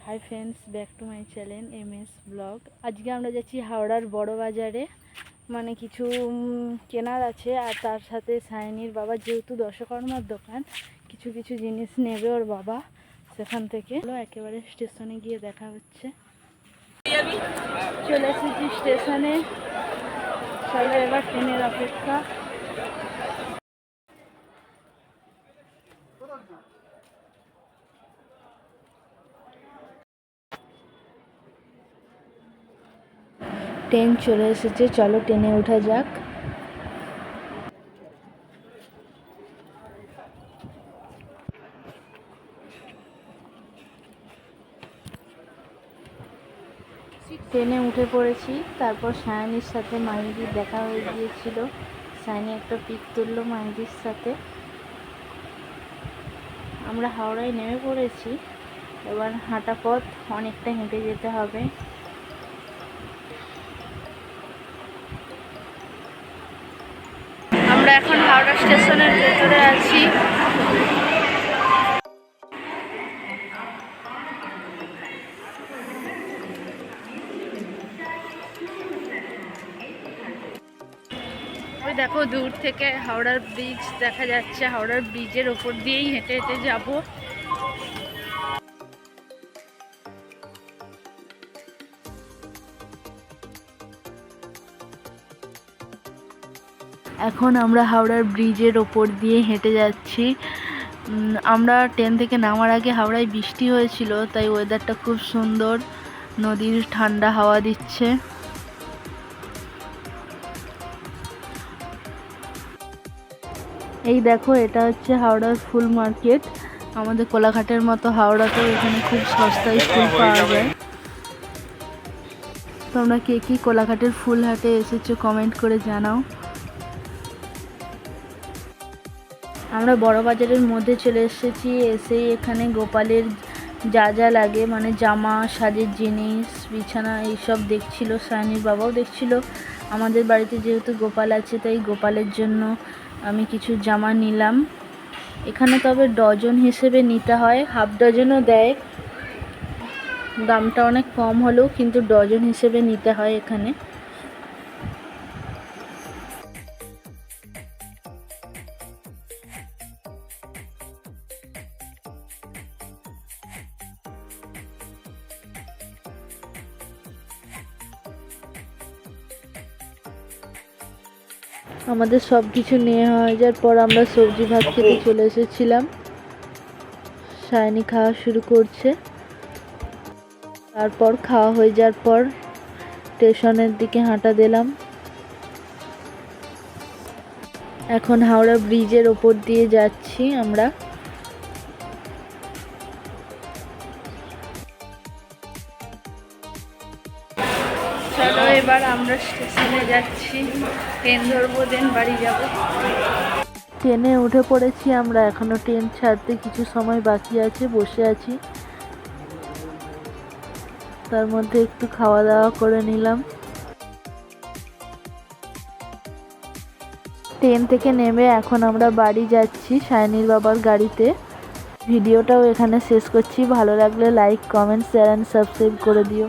Hi friends, back to my channel MS blog. আজকে আমরা যাচ্ছি হাওড়ার বড় বাজারে, মানে কিছু কেনার আছে। আর তার সাথে সায়নীর বাবা, যেহেতু দশকর্মার দোকান, কিছু কিছু জিনিস নেবে ওর বাবা। সেখান থেকে একেবারে স্টেশনে গিয়ে দেখা হচ্ছে। চলে এসেছি স্টেশনে, চলো এবার ট্রেনের অপেক্ষা। ট্রেন চলে এসেছে, চলো ট্রেনে ওঠা যাক। ট্রেনে উঠে পড়েছি। তারপর সায়নীর সাথে মাহিদির দেখা হয়ে গিয়েছিল। সায়নী একটা পিক তুললো মাহিদির সাথে। আমরা হাওড়ায় নেমে পড়েছি। এবার হাঁটা পথ, অনেকটা হেঁটে যেতে হবে। আমরা এখন হাওড়া স্টেশনের ভেতরে আছি। ওই দেখো, দূর থেকে হাওড়ার ব্রিজ দেখা যাচ্ছে। হাওড়ার ব্রিজের ওপর দিয়েই হেঁটে হেঁটে যাব। এখন আমরা হাওড়ার ব্রিজের ওপর দিয়ে হেঁটে যাচ্ছি। আমরা ট্রেন থেকে নামার আগে হাওড়ায় বৃষ্টি হয়েছিল, তাই ওয়েদারটা খুব সুন্দর। নদীর ঠান্ডা হাওয়া দিচ্ছে। এই দেখো, এটা হচ্ছে হাওড়ার ফুল মার্কেট। আমাদের কোলাঘাটের মতো হাওড়াতেও এখানে খুব সস্তায় ফুল পাওয়া যায়। তোমরা কে কি কোলাঘাটের ফুল হাটে এসেছো কমেন্ট করে জানাও। আমরা বড় বাজারের মধ্যে চলে এসেছি। এসেই এখানে গোপালের যা যা লাগে, মানে জামা, সাজের জিনিস, বিছানা, এইসব দেখছিল। সায়নীর বাবাও দেখছিল। আমাদের বাড়িতে যেহেতু গোপাল আছে, তাই গোপালের জন্য আমি কিছু জামা নিলাম। এখানে তবে ডজন হিসেবে নিতে হয়, হাফ ডজনও দেয়। দামটা অনেক কম হলেও কিন্তু ডজন হিসেবে নিতে হয় এখানে। আমাদের সব কিছু নেওয়া হয়ে যাওয়ার পর আমরা সবজি ভাত খেতে চলে এসেছিলাম। সায়নী খাওয়া শুরু করছে। তারপর খাওয়া হয়ে যাওয়ার পর স্টেশনের দিকে হাঁটা দিলাম। এখন হাওড়া ব্রিজের ওপর দিয়ে যাচ্ছি আমরা। চলো এবার আমরা স্টেশনে যাচ্ছি, ট্রেন ধরবো, দেন বাড়ি যাব। ট্রেনে উঠে পড়েছি আমরা। এখনো ট্রেন ছাড়তে কিছু সময় বাকি আছে। বসে আছি, তার মধ্যে একটু খাওয়া দাওয়া করে নিলাম। ট্রেন থেকে নেমে এখন আমরা বাড়ি যাচ্ছি সায়নীর বাবার গাড়িতে। ভিডিওটাও এখানে শেষ করছি। ভালো লাগলে like, comment, share and subscribe করে দিও।